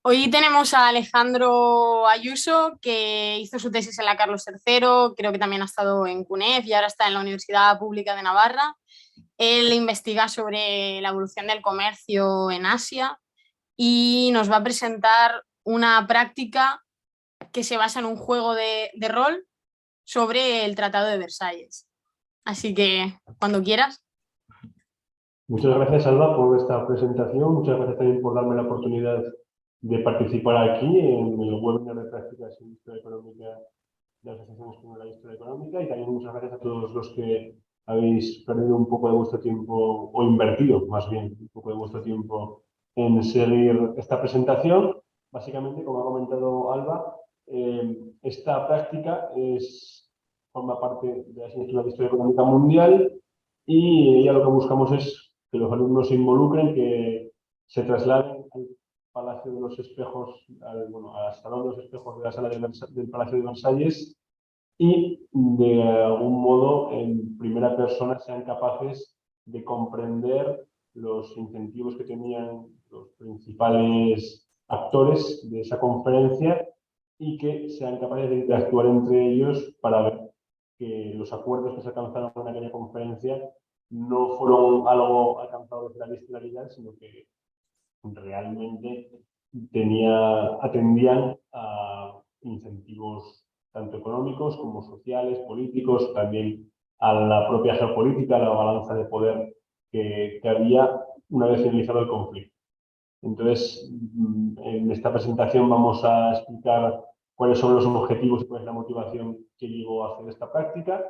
Hoy tenemos a Alejandro Ayuso, que hizo su tesis en la Carlos III, creo que también ha estado en CUNEF y ahora está en la Universidad Pública de Navarra. Él investiga sobre la evolución del comercio en Asia y nos va a presentar una práctica que se basa en un juego de rol sobre el Tratado de Versalles. Así que, cuando quieras. Muchas gracias, Alba, por esta presentación. Muchas gracias también por darme la oportunidad de participar aquí en el webinar de prácticas en Historia Económica de la Asociación Española de Historia Económica. Y también muchas gracias a todos los que habéis perdido un poco de vuestro tiempo, o invertido más bien, un poco de vuestro tiempo en seguir esta presentación. Básicamente, como ha comentado Alba, esta práctica forma parte de la asignatura de Historia Económica Mundial y ya lo que buscamos es que los alumnos se involucren, que se trasladen al Palacio de los Espejos, al Salón de los Espejos de la Sala del Palacio de Versalles y de algún modo en primera persona sean capaces de comprender los incentivos que tenían los principales actores de esa conferencia y que sean capaces de interactuar entre ellos para ver que los acuerdos que se alcanzaron en aquella conferencia no fueron algo alcanzado desde la literalidad, sino que realmente atendían a incentivos tanto económicos como sociales, políticos, también a la propia geopolítica, a la balanza de poder que había una vez finalizado el conflicto. Entonces, en esta presentación vamos a explicar cuáles son los objetivos y cuál es la motivación que llevó a hacer esta práctica.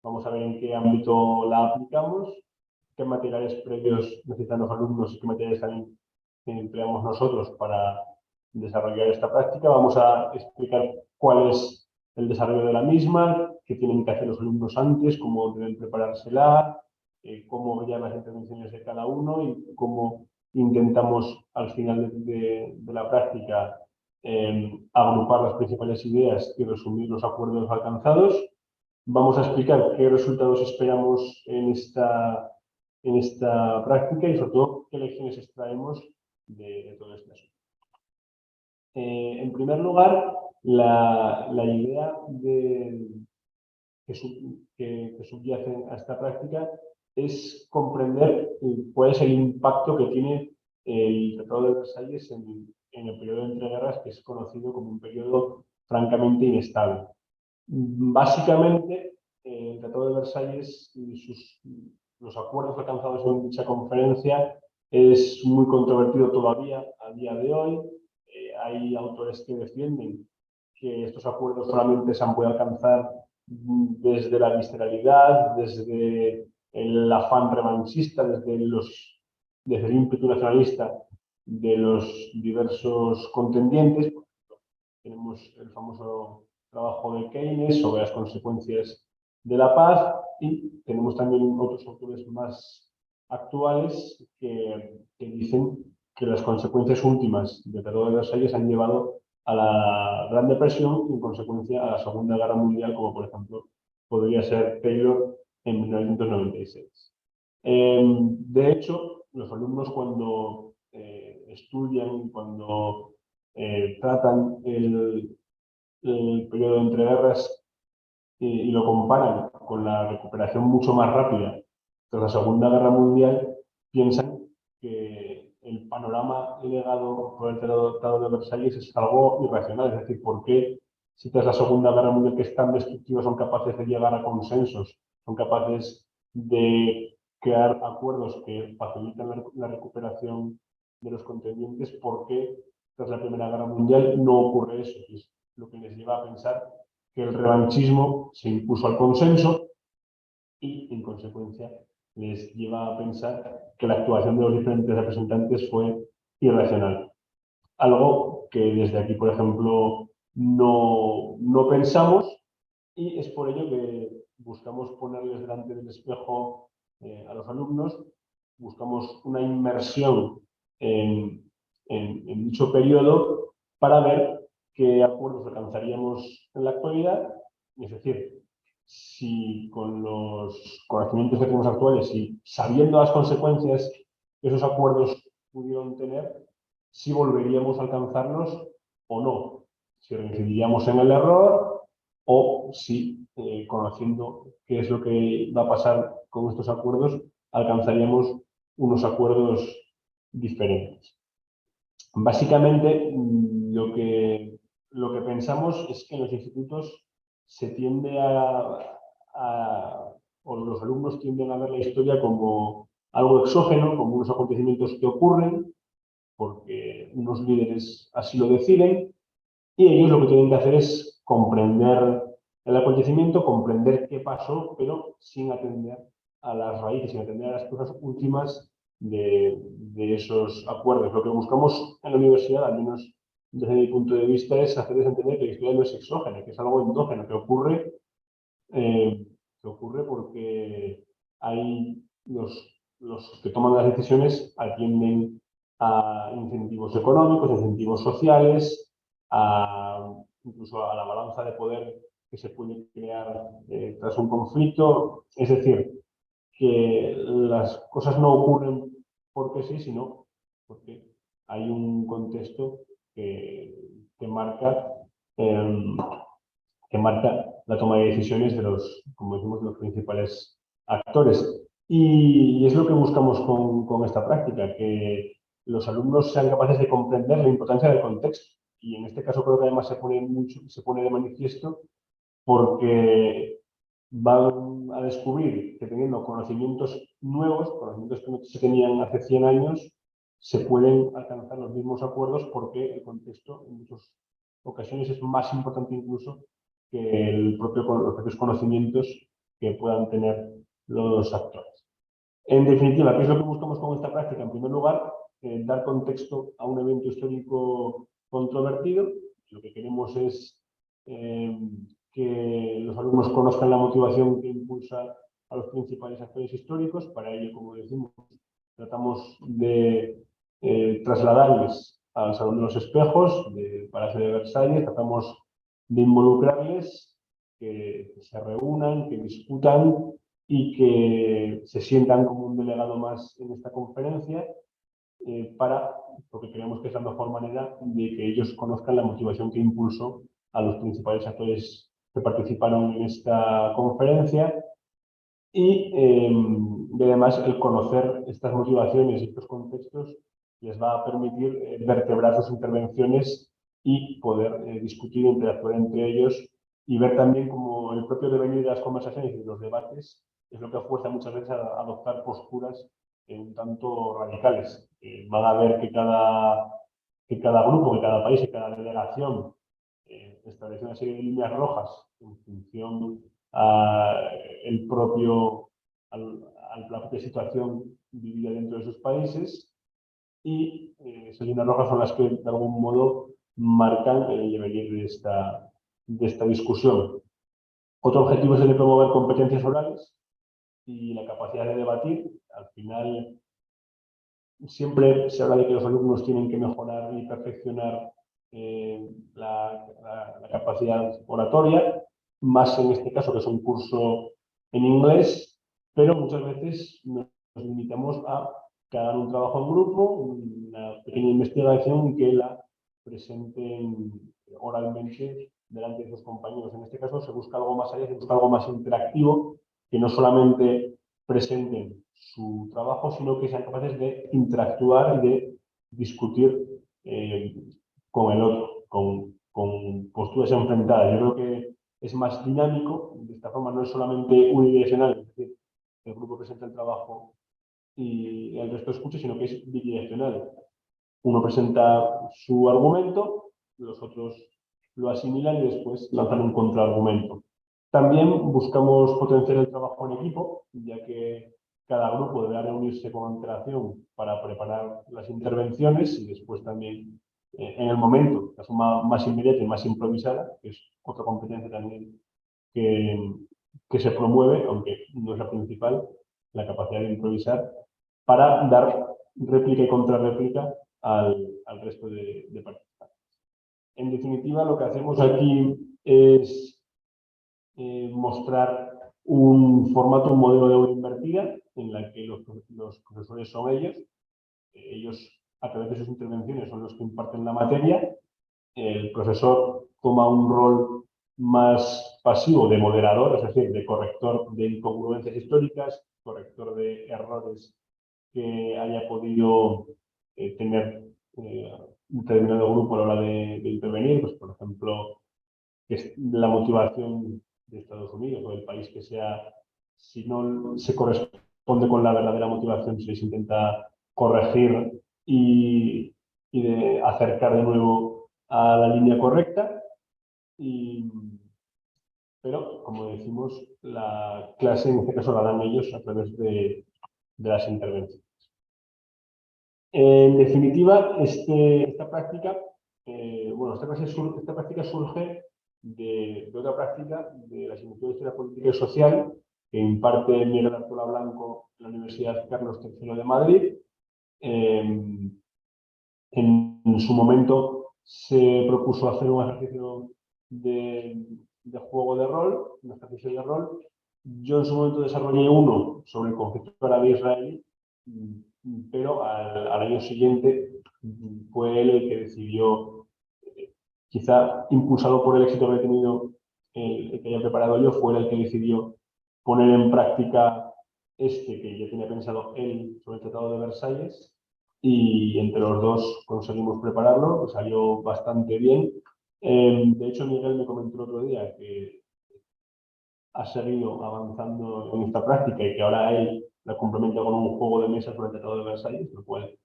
Vamos a ver en qué ámbito la aplicamos, qué materiales previos necesitan los alumnos y qué materiales también empleamos nosotros para desarrollar esta práctica. Vamos a explicar cuál es el desarrollo de la misma, qué tienen que hacer los alumnos antes, cómo deben preparársela, cómo verían las intervenciones de cada uno y cómo intentamos al final de la práctica agrupar las principales ideas y resumir los acuerdos alcanzados. Vamos a explicar qué resultados esperamos en esta práctica y sobre todo qué lecciones extraemos de todo este asunto. En primer lugar, la idea que subyace a esta práctica es comprender cuál es el impacto que tiene el Tratado de Versalles en el periodo de entreguerras, que es conocido como un periodo francamente inestable. Básicamente, el Tratado de Versalles y los acuerdos alcanzados en dicha conferencia es muy controvertido todavía a día de hoy. Hay autores que defienden que estos acuerdos solamente se han podido alcanzar desde la visceralidad, desde el afán revanchista, desde el ímpetu nacionalista de los diversos contendientes. Tenemos el famoso trabajo de Keynes sobre las consecuencias de la paz y tenemos también otros autores más actuales que dicen que las consecuencias últimas del Tratado de Versalles han llevado a la Gran Depresión y en consecuencia a la Segunda Guerra Mundial, como por ejemplo podría ser Taylor en 1996. De hecho, los alumnos cuando estudian, cuando tratan el periodo de entreguerras y lo comparan con la recuperación mucho más rápida tras la Segunda Guerra Mundial, piensan que el panorama legado por el Tratado de Versalles es algo irracional. Es decir, ¿por qué si tras la Segunda Guerra Mundial, que es tan destructiva, son capaces de llegar a consensos, son capaces de crear acuerdos que facilitan la recuperación de los contendientes? ¿Por qué tras la Primera Guerra Mundial no ocurre eso? Es lo que les lleva a pensar que el revanchismo se impuso al consenso y, en consecuencia, les lleva a pensar que la actuación de los diferentes representantes fue irracional. Algo que desde aquí, por ejemplo, no pensamos y es por ello que buscamos ponerles delante del espejo a los alumnos, buscamos una inmersión en dicho periodo para ver qué acuerdos alcanzaríamos en la actualidad, es decir, si con los conocimientos que tenemos actuales y sabiendo las consecuencias que esos acuerdos pudieron tener, si volveríamos a alcanzarlos o no, si reincidiríamos en el error o si, conociendo qué es lo que va a pasar con estos acuerdos, alcanzaríamos unos acuerdos diferentes. Básicamente, lo que pensamos es que en los institutos se tiende o los alumnos tienden a ver la historia como algo exógeno, como unos acontecimientos que ocurren, porque unos líderes así lo deciden, y ellos lo que tienen que hacer es comprender el acontecimiento, comprender qué pasó, pero sin atender a las raíces, sin atender a las cosas últimas de esos acuerdos. Lo que buscamos en la universidad, al menos desde mi punto de vista, es hacerles entender que la historia no es exógena, que es algo endógeno, que ocurre porque hay los que toman las decisiones atienden a incentivos económicos, incentivos sociales, incluso a la balanza de poder que se puede crear tras un conflicto. Es decir, que las cosas no ocurren porque sí, sino porque hay un contexto que marca, eh, que marca la toma de decisiones de los, como decimos, de los principales actores. Y es lo que buscamos con esta práctica, que los alumnos sean capaces de comprender la importancia del contexto. Y en este caso creo que además se pone de manifiesto porque van a descubrir que teniendo conocimientos nuevos, conocimientos que no se tenían hace 100 años, se pueden alcanzar los mismos acuerdos porque el contexto en muchas ocasiones es más importante incluso que los propios conocimientos que puedan tener los actores. En definitiva, ¿qué es lo que buscamos con esta práctica? En primer lugar, dar contexto a un evento histórico controvertido. Lo que queremos es que los alumnos conozcan la motivación que impulsa a los principales actores históricos. Para ello, como decimos, tratamos de trasladarles al Salón de los Espejos del Palacio de Versalles, tratamos de involucrarles, que se reúnan, que discutan y que se sientan como un delegado más en esta conferencia, porque creemos que es la mejor manera de que ellos conozcan la motivación que impulsó a los principales actores que participaron en esta conferencia y además el conocer estas motivaciones y estos contextos les va a permitir vertebrar sus intervenciones y poder discutir, interactuar entre ellos y ver también cómo el propio devenir de las conversaciones y de los debates es lo que fuerza muchas veces a adoptar posturas un tanto radicales. Van a ver que cada grupo, que cada país, que cada delegación establece una serie de líneas rojas en función a la propia situación vivida dentro de sus países y esas líneas rojas son las que de algún modo marcan el devenir de esta discusión. Otro objetivo es el de promover competencias orales y la capacidad de debatir. Al final, siempre se habla de que los alumnos tienen que mejorar y perfeccionar la capacidad oratoria, más en este caso que es un curso en inglés, pero muchas veces nos limitamos a que hagan un trabajo en grupo, una pequeña investigación que la presenten oralmente delante de sus compañeros. En este caso se busca algo más allá, se busca algo más interactivo, que no solamente presenten su trabajo, sino que sean capaces de interactuar y de discutir con el otro, con posturas enfrentadas. Yo creo que es más dinámico, de esta forma no es solamente unidireccional, es decir, el grupo presenta el trabajo y el resto escucha, sino que es bidireccional. Uno presenta su argumento, los otros lo asimilan y después lanzan un contraargumento. También buscamos potenciar el trabajo en equipo, ya que cada grupo deberá reunirse con antelación para preparar las intervenciones y después también en el momento, la suma más inmediata y más improvisada, que es otra competencia también que se promueve, aunque no es la principal, la capacidad de improvisar, para dar réplica y contrarréplica al resto de participantes. En definitiva, lo que hacemos aquí es mostrar un formato, un modelo de aula invertida, en la que los profesores son ellos a través de sus intervenciones son los que imparten la materia. El profesor toma un rol más pasivo de moderador, es decir, de corrector de incongruencias históricas, corrector de errores que haya podido tener un determinado grupo a la hora de intervenir, pues por ejemplo, que es la motivación de Estados Unidos o del país que sea, si no se corresponde con la verdadera motivación, se les intenta corregir y de acercar de nuevo a la línea correcta. Pero, como decimos, la clase en este caso la dan ellos a través de las intervenciones. En definitiva, esta práctica, esta práctica surge de otra práctica de la asignatura de Historia Política y Social que imparte Miguel Artola Blanco en la Universidad Carlos III de Madrid. En su momento se propuso hacer un ejercicio de juego de rol, un ejercicio de rol. Yo en su momento desarrollé uno sobre el conflicto árabe-israelí, pero al año siguiente fue él el que decidió, quizá impulsado por el éxito que he tenido, el que haya preparado yo, fue él el que decidió poner en práctica que ya tenía pensado él sobre el Tratado de Versalles, y entre los dos conseguimos prepararlo, salió bastante bien. De hecho, Miguel me comentó el otro día que ha seguido avanzando en esta práctica y que ahora él la complementa con un juego de mesa sobre el Tratado de Versalles, lo cual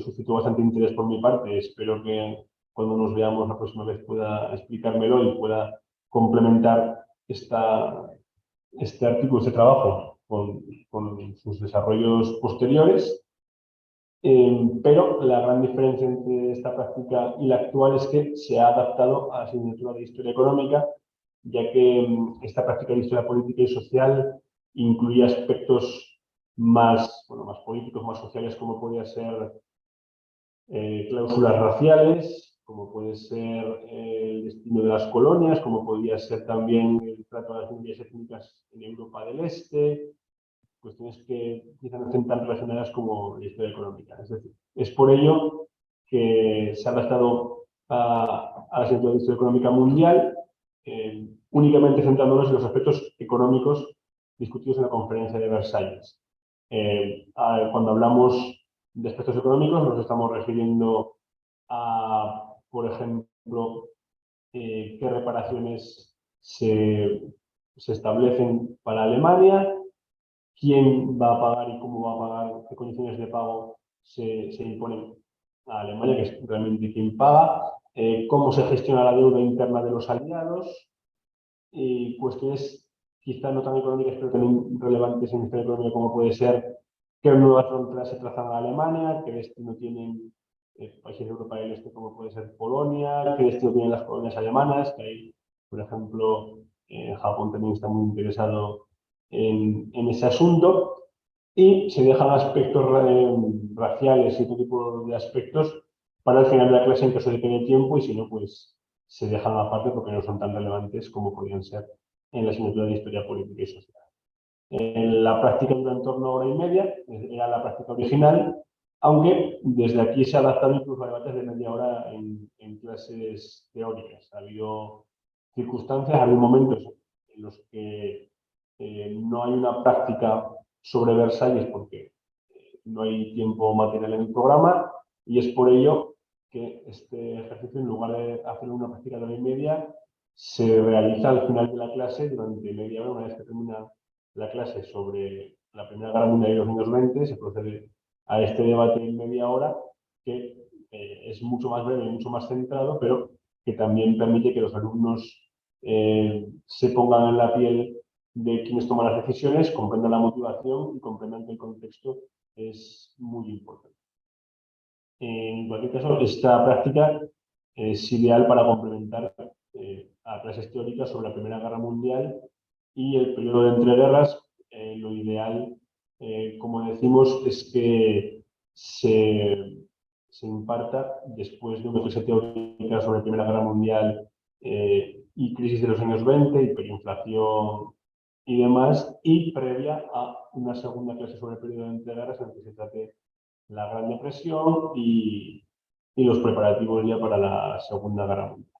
suscitó bastante interés por mi parte. Espero que cuando nos veamos la próxima vez pueda explicármelo y pueda complementar este artículo, este trabajo, con sus desarrollos posteriores. Pero la gran diferencia entre esta práctica y la actual es que se ha adaptado a la asignatura de Historia Económica, ya que esta práctica de Historia Política y Social incluye aspectos más políticos, más sociales, como podría ser cláusulas raciales, como puede ser el destino de las colonias, como podría ser también el trato de las minorías étnicas en Europa del Este, cuestiones que quizá no estén tan relacionadas como la historia económica. Es decir, es por ello que se ha adaptado a la asignatura de Historia Económica Mundial, únicamente centrándonos en los aspectos económicos discutidos en la Conferencia de Versalles. Cuando hablamos de aspectos económicos nos estamos refiriendo a, por ejemplo, qué reparaciones se establecen para Alemania, quién va a pagar y cómo va a pagar, qué condiciones de pago se imponen a Alemania, que es realmente quien paga, cómo se gestiona la deuda interna de los aliados, y cuestiones quizá no tan económicas, pero también relevantes en esta economía, como puede ser qué nuevas fronteras se trazan a Alemania, qué destino tienen países de Europa del Este, como puede ser Polonia, qué destino tienen las colonias alemanas, que hay, por ejemplo, Japón también está muy interesado en ese asunto, y se dejan aspectos raciales y otro tipo de aspectos para el final de la clase en caso de que haya tiempo, y si no, pues se dejan aparte porque no son tan relevantes como podrían ser en la asignatura de Historia Política y Social. La práctica dura en torno a hora y media, era la práctica original, aunque desde aquí se ha adaptado incluso a debates de media hora en clases teóricas. Ha habido circunstancias, ha habido momentos en los que no hay una práctica sobre Versalles porque no hay tiempo material en el programa, y es por ello que este ejercicio, en lugar de hacer una práctica de hora y media, se realiza al final de la clase durante media hora. Una vez que termina la clase sobre la Primera Guerra Mundial y los años 20, se procede a este debate en media hora, que es mucho más breve y mucho más centrado, pero que también permite que los alumnos se pongan en la piel de quienes toman las decisiones, comprendan la motivación y comprendan que el contexto es muy importante. En cualquier caso, esta práctica es ideal para complementar a clases teóricas sobre la Primera Guerra Mundial y el periodo de entreguerras. Lo ideal, como decimos, es que se imparta después de una clase teórica sobre la Primera Guerra Mundial y crisis de los años 20, hiperinflación y demás, y previa a una segunda clase sobre el periodo de entreguerras en la que se trate la Gran Depresión y los preparativos ya para la Segunda Guerra Mundial.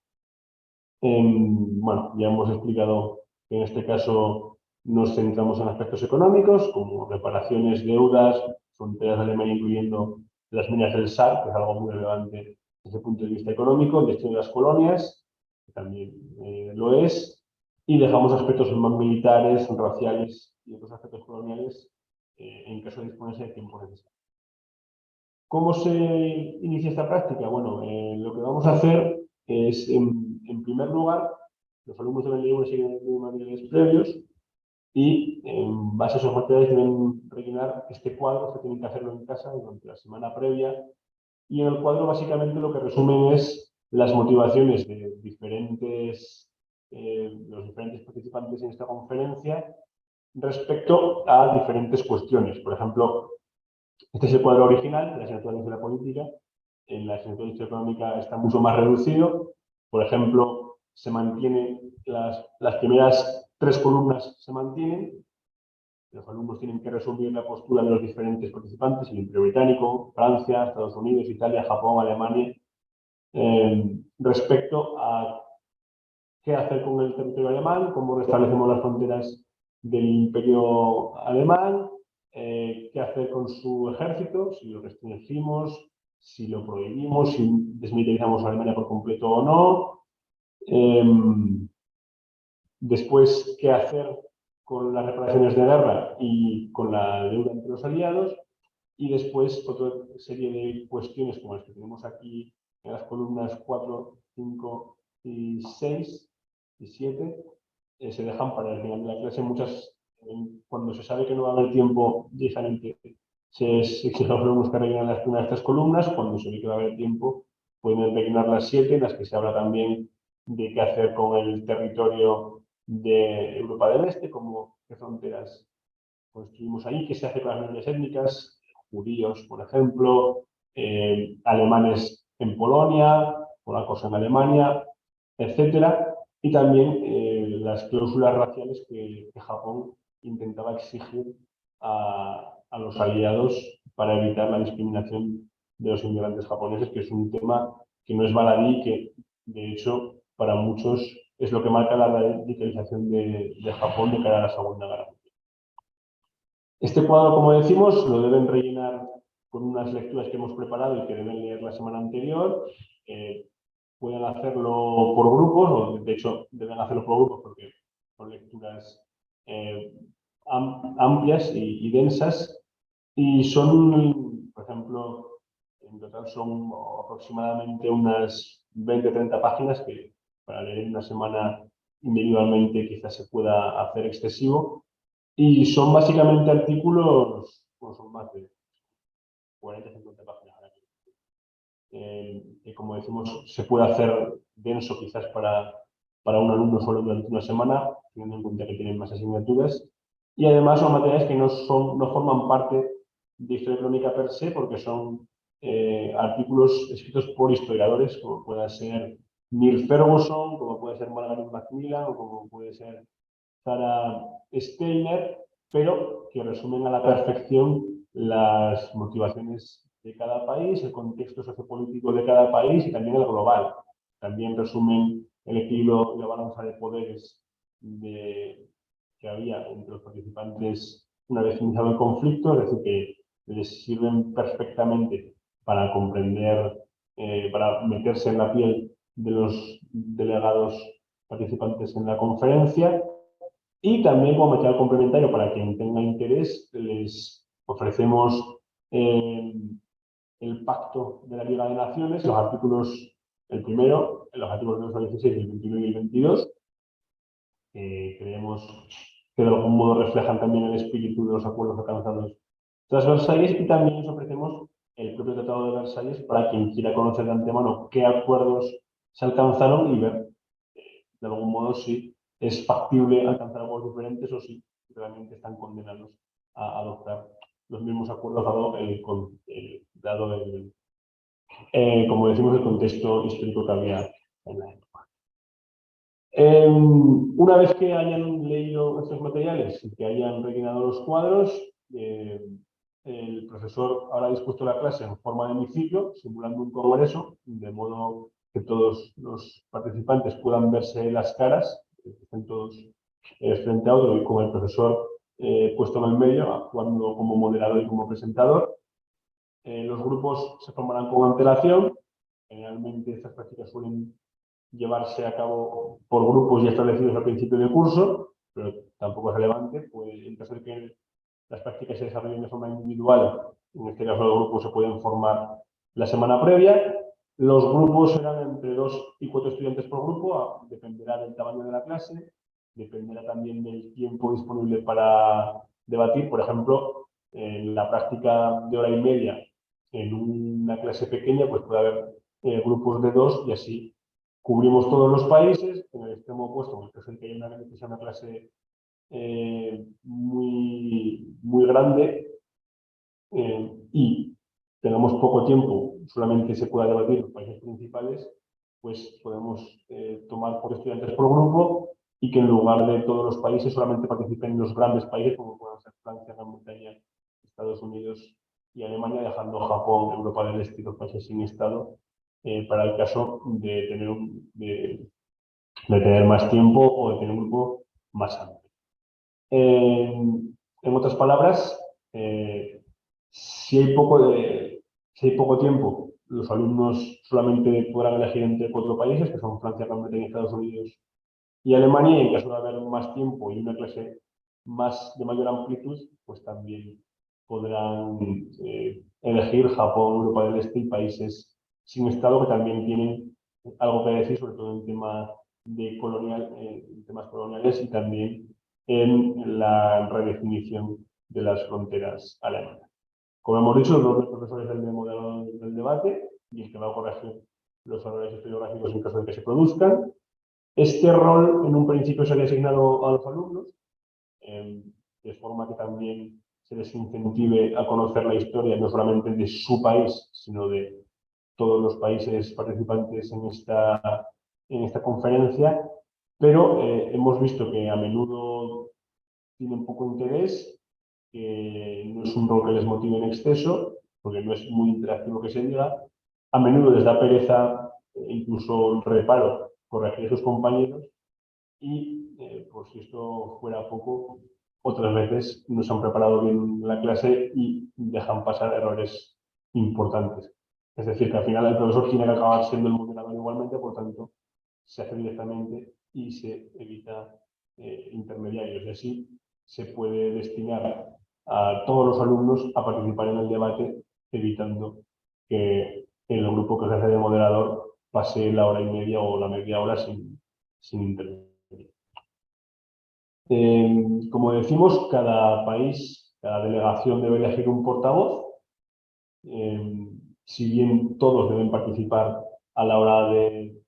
Bueno, ya hemos explicado que en este caso nos centramos en aspectos económicos, como reparaciones, deudas, fronteras de Alemania, incluyendo las minas del Saar, que es algo muy relevante desde el punto de vista económico, el destino de las colonias, que también lo es, y dejamos aspectos más militares, raciales y otros aspectos coloniales en caso de disponerse de tiempo necesario. ¿Cómo se inicia esta práctica? Bueno, lo que vamos a hacer es, en primer lugar, los alumnos deben leer una serie de materiales previos y en base a esos materiales deben rellenar este cuadro, que tienen que hacerlo en casa durante la semana previa. Y en el cuadro básicamente lo que resumen es las motivaciones de los diferentes participantes en esta conferencia respecto a diferentes cuestiones. Por ejemplo, este es el cuadro original de la asignatura de Historia Política. En la asignatura de Historia Económica está mucho más reducido. Por ejemplo, se mantienen las primeras 3 columnas se mantienen. Los alumnos tienen que resumir la postura de los diferentes participantes, el Imperio Británico, Francia, Estados Unidos, Italia, Japón, Alemania, respecto a qué hacer con el territorio alemán, cómo restablecemos las fronteras del Imperio alemán, qué hacer con su ejército, si lo restringimos, si lo prohibimos, si desmilitarizamos a Alemania por completo o no. Después, qué hacer con las reparaciones de guerra y con la deuda entre los aliados. Y después, otra serie de cuestiones como las que tenemos aquí en las columnas 4, 5 y 6 y 7, se dejan para el final de la clase. Muchas, cuando se sabe que no va a haber tiempo, directamente se exige a los alumnos que rellenan las primeras 3 columnas. Cuando se ve que va a haber tiempo, pueden rellenar las 7, en las que se habla también de qué hacer con el territorio de Europa del Este, como qué fronteras construimos ahí, qué se hace con las minorías étnicas, judíos, por ejemplo, alemanes en Polonia, polacos en Alemania, etcétera, y también las cláusulas raciales que Japón intentaba exigir a los aliados para evitar la discriminación de los inmigrantes japoneses, que es un tema que no es baladí, que de hecho para muchos es lo que marca la radicalización de Japón de cara a la Segunda Guerra Mundial. Este cuadro, como decimos, lo deben rellenar con unas lecturas que hemos preparado y que deben leer la semana anterior. Pueden hacerlo por grupos, o de hecho deben hacerlo por grupos porque son lecturas amplias y densas. Y son, por ejemplo, en total son aproximadamente unas 20-30 páginas que para leer una semana individualmente quizás se pueda hacer excesivo. Y son básicamente artículos, bueno, son más de 40-50 páginas. Que como decimos, se puede hacer denso quizás para un alumno solo durante una semana, teniendo en cuenta que tienen más asignaturas. Y además son materiales que no forman parte de Historia Económica per se, porque son artículos escritos por historiadores, como pueda ser Neil Ferguson, como puede ser Margaret Macmillan, o como puede ser Sarah Steiner, pero que resumen a la perfección las motivaciones de cada país, el contexto sociopolítico de cada país y también el global. También resumen el equilibrio y la balanza de poderes que había entre los participantes una vez iniciado el conflicto, es decir, que les sirven perfectamente para comprender, para meterse en la piel de los delegados participantes en la conferencia. Y también como material complementario para quien tenga interés, les ofrecemos el Pacto de la Liga de Naciones, los artículos, el primero, los artículos 16, el 21 y el 22, que creemos que de algún modo reflejan también el espíritu de los acuerdos alcanzados tras Versalles, y también les ofrecemos el propio Tratado de Versalles para quien quiera conocer de antemano qué acuerdos se alcanzaron y ver de algún modo si es factible alcanzar acuerdos diferentes o si realmente están condenados a adoptar los mismos acuerdos dado como decimos, el contexto histórico que había en la época. Una vez que hayan leído estos materiales y que hayan rellenado los cuadros, el profesor habrá dispuesto la clase en forma de hemiciclo, simulando un congreso, de modo que todos los participantes puedan verse las caras, que estén todos frente a otro y con el profesor puesto en el medio, actuando como moderador y como presentador. Los grupos se formarán con antelación. Generalmente estas prácticas suelen llevarse a cabo por grupos ya establecidos al principio del curso, pero tampoco es relevante, pues en caso de que las prácticas se desarrollen de forma individual, en este caso los grupos se pueden formar la semana previa. Los grupos serán entre 2 y 4 estudiantes por grupo, dependerá del tamaño de la clase, dependerá también del tiempo disponible para debatir. Por ejemplo, en la práctica de hora y media en una clase pequeña, pues puede haber grupos de 2 y así cubrimos todos los países. En el extremo opuesto, que es el que hay una clase muy grande y tenemos poco tiempo, solamente se pueda debatir los países principales, pues podemos tomar por estudiantes por grupo y que en lugar de todos los países solamente participen los grandes países como pueden ser Francia, Gran Bretaña, Estados Unidos y Alemania, dejando Japón, Europa del Este y los países sin Estado para el caso de tener más tiempo o de tener un grupo más amplio. En otras palabras, si hay poco tiempo, los alumnos solamente podrán elegir entre 4 países, que son Francia, Gran Bretaña, Estados Unidos y Alemania, y en caso de haber más tiempo y una clase de mayor amplitud, pues también podrán elegir Japón, Europa del Este y países sin Estado que también tienen algo que decir, sobre todo en temas coloniales y también en la redefinición de las fronteras alemanas. Como hemos dicho, los dos profesores del moderador del debate y el que va a corregir los errores historiográficos en caso de que se produzcan. Este rol en un principio se le ha asignado a los alumnos, de forma que también se les incentive a conocer la historia no solamente de su país, sino de todos los países participantes en esta conferencia, pero hemos visto que a menudo tienen poco interés, que no es un rol que les motive en exceso, porque no es muy interactivo que se diga. A menudo les da pereza, incluso reparo, corregir a sus compañeros y, por si esto fuera poco, otras veces no se han preparado bien la clase y dejan pasar errores importantes. Es decir, que al final el profesor tiene que acabar siendo el moderador igualmente, por tanto, se hace directamente y se evita intermediarios. Y así se puede destinar a todos los alumnos a participar en el debate, evitando que el grupo que se hace de moderador pase la hora y media o la media hora sin intervenir. Como decimos, cada país, cada delegación debe elegir un portavoz. Si bien todos deben participar a la hora de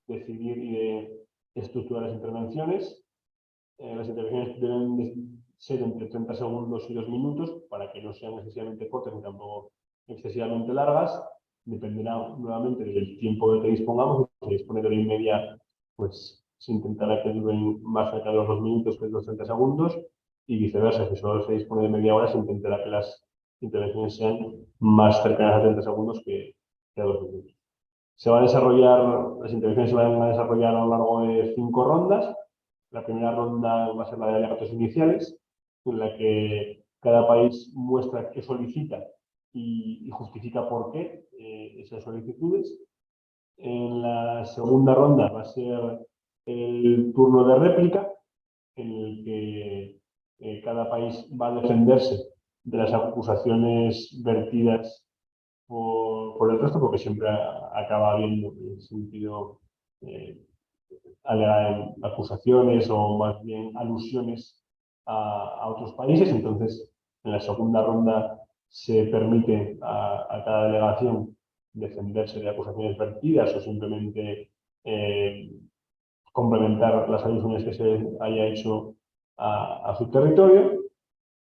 decidir y de estructurar las intervenciones, las intervenciones deben ser entre 30 segundos y 2 minutos para que no sean excesivamente cortas ni tampoco excesivamente largas. Dependerá nuevamente del tiempo del que dispongamos. Si se dispone de hora y media, pues se intentará que duren más cerca de los 2 minutos que los 30 segundos y viceversa. Si solo se dispone de media hora, se intentará que las intervenciones sean más cercanas a 30 segundos que a 2 minutos. Las intervenciones se van a desarrollar a lo largo de 5 rondas. La primera ronda va a ser la de alegatos iniciales, en la que cada país muestra qué solicita y justifica por qué esas solicitudes. En la segunda ronda va a ser el turno de réplica, en el que cada país va a defenderse de las acusaciones vertidas por el resto, porque siempre acaba habiendo en el sentido acusaciones o más bien alusiones a otros países. Entonces, en la segunda ronda se permite a cada delegación defenderse de acusaciones vertidas o simplemente complementar las alusiones que se haya hecho a su territorio.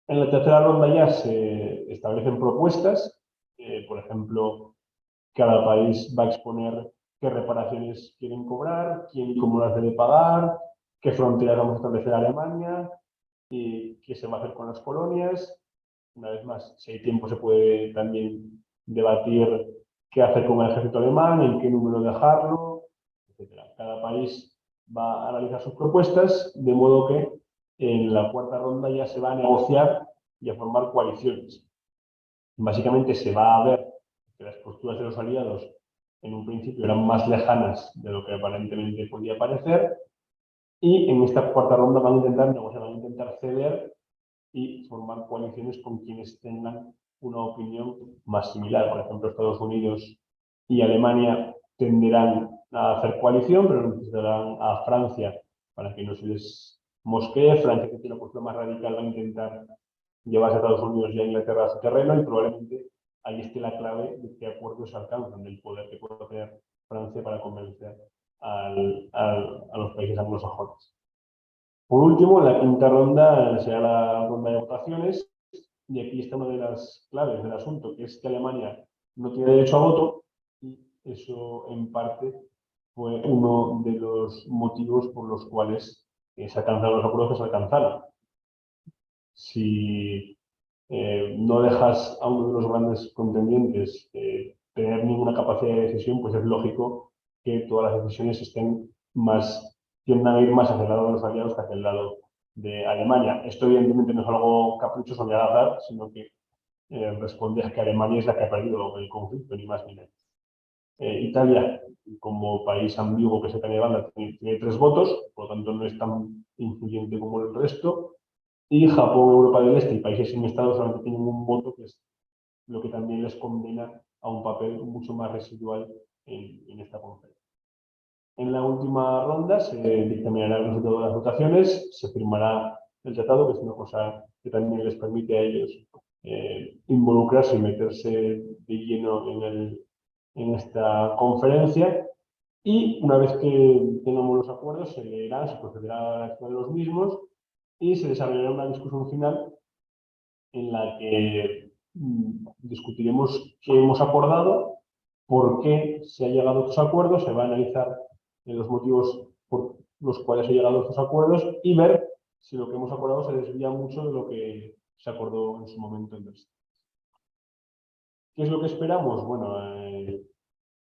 En la tercera ronda ya se establecen propuestas, por ejemplo, cada país va a exponer qué reparaciones quieren cobrar, quién y cómo las debe pagar, qué fronteras vamos a establecer a Alemania, y qué se va a hacer con las colonias. una vez más, si hay tiempo se puede también debatir qué hacer con el ejército alemán, en qué número dejarlo, etcétera. Cada país va a analizar sus propuestas, de modo que en la cuarta ronda ya se va a negociar y a formar coaliciones. Básicamente se va a ver que las posturas de los aliados en un principio eran más lejanas de lo que aparentemente podía parecer, y en esta cuarta ronda van a intentar negociar, van a intentar ceder y formar coaliciones con quienes tengan una opinión más similar. Por ejemplo, Estados Unidos y Alemania tenderán a hacer coalición, pero necesitarán a Francia para que no se les mosquee. Francia, que tiene una postura más radical, va a intentar llevarse a Estados Unidos y a Inglaterra a su terreno, y probablemente ahí esté la clave de qué acuerdos se alcanzan, del poder que puede tener Francia para convencer a los países anglosajones. Por último, la quinta ronda será la ronda de votaciones, y aquí está una de las claves del asunto, que es que Alemania no tiene derecho a voto, y eso en parte fue uno de los motivos por los cuales se alcanzaron los acuerdos que se alcanzaron. Si no dejas a uno de los grandes contendientes tener ninguna capacidad de decisión, pues es lógico que todas las decisiones tiendan a ir más hacia el lado de los aliados que hacia el lado de Alemania. Esto evidentemente no es algo caprichoso ni al azar, sino que responde a que Alemania es la que ha perdido el conflicto, ni más ni menos. Italia, como país ambiguo que se cae de banda, tiene 3 votos, por lo tanto no es tan influyente como el resto. Y Japón, Europa del Este y países sin Estado solamente tienen un voto, que es lo que también les condena a un papel mucho más residual en esta conferencia. En la última ronda se dictaminará el resultado de las votaciones, se firmará el tratado, que es una cosa que también les permite a ellos involucrarse y meterse de lleno en esta conferencia. Y una vez que tengamos los acuerdos, se leerán, se procederá a la lectura de los mismos y se desarrollará una discusión final en la que discutiremos qué hemos acordado, por qué se ha llegado a estos acuerdos, se va a analizar los motivos por los cuales se ha llegado a estos acuerdos y ver si lo que hemos acordado se desvía mucho de lo que se acordó en su momento en Versalles. ¿Qué es lo que esperamos? Bueno,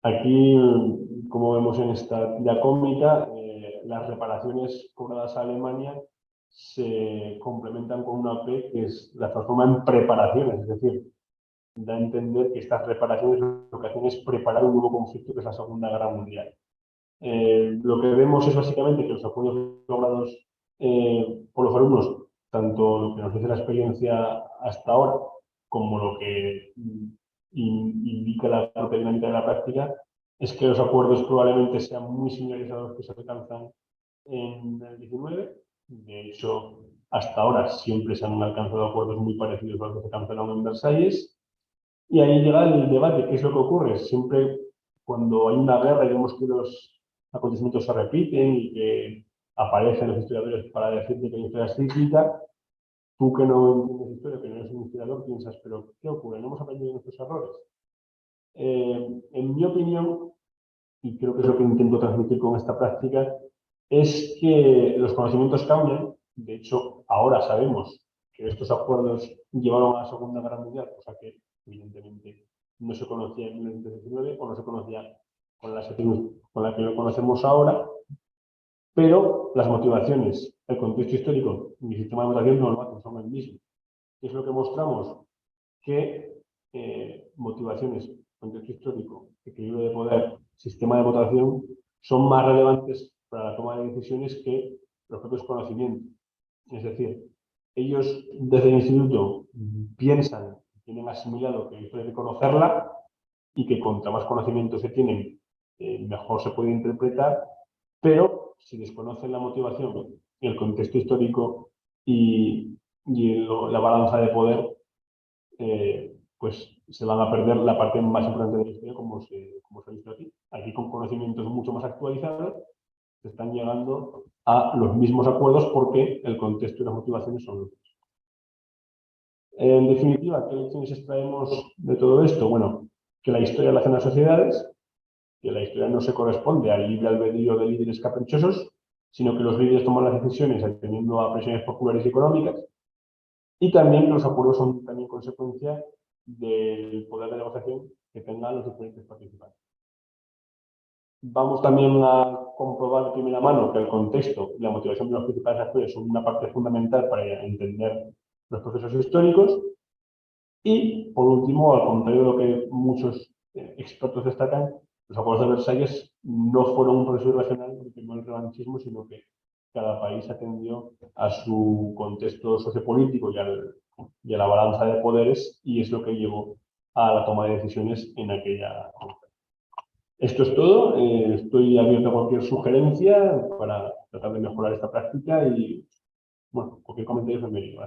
aquí, como vemos en esta diacómica, las reparaciones cobradas a Alemania se complementan con una P que las transforma en preparaciones, es decir, da a entender que estas reparaciones lo que hacen es preparar un nuevo conflicto, que es la Segunda Guerra Mundial. Lo que vemos es básicamente que los acuerdos logrados por los alumnos, tanto lo que nos dice la experiencia hasta ahora, como lo que indica la propia dinámica de la práctica, es que los acuerdos probablemente sean muy similares a los que se alcanzan en el 19. De hecho, hasta ahora siempre se han alcanzado acuerdos muy parecidos a los que se alcanzaron en Versalles. Y ahí llega el debate. ¿Qué es lo que ocurre? Siempre cuando hay una guerra y vemos que los acontecimientos se repiten y que aparecen los historiadores para decirte que la historia es cíclica, tú que no entiendes historia, que no eres un historiador, piensas, ¿pero qué ocurre? ¿No hemos aprendido de nuestros errores? En mi opinión, y creo que es lo que intento transmitir con esta práctica, es que los conocimientos cambian. De hecho, ahora sabemos que estos acuerdos llevaron a la Segunda Guerra Mundial, cosa que evidentemente no se conocía en 1919 o no se conocía con la que lo conocemos ahora, pero las motivaciones, el contexto histórico y el sistema de votación no lo hacen, son el mismo. ¿Qué es lo que mostramos? Que motivaciones, contexto histórico, equilibrio de poder, sistema de votación son más relevantes para la toma de decisiones que los propios conocimientos. Es decir, ellos desde el instituto piensan, tienen asimilado que esto hay que conocerla y que contra más conocimientos se tienen, mejor se puede interpretar, pero si desconocen la motivación, el contexto histórico y la balanza de poder, pues se van a perder la parte más importante de la historia, como se ha visto aquí. Aquí, con conocimientos mucho más actualizados, se están llegando a los mismos acuerdos porque el contexto y las motivaciones son los mismos. En definitiva, ¿qué lecciones extraemos de todo esto? Bueno, que la historia la hacen las sociedades, que la historia no se corresponde al libre albedrío de líderes caprichosos, sino que los líderes toman las decisiones atendiendo a presiones populares y económicas, y también que los acuerdos son también consecuencia del poder de negociación que tengan los diferentes participantes. Vamos también a comprobar de primera mano que el contexto y la motivación de los principales actores son una parte fundamental para entender los procesos históricos. Y, por último, al contrario de lo que muchos expertos destacan, los acuerdos de Versalles no fueron un proceso irracional que no el revanchismo, sino que cada país atendió a su contexto sociopolítico y a la balanza de poderes, y es lo que llevó a la toma de decisiones en aquella. Esto es todo. Estoy abierto a cualquier sugerencia para tratar de mejorar esta práctica y, bueno, cualquier comentario es bienvenido.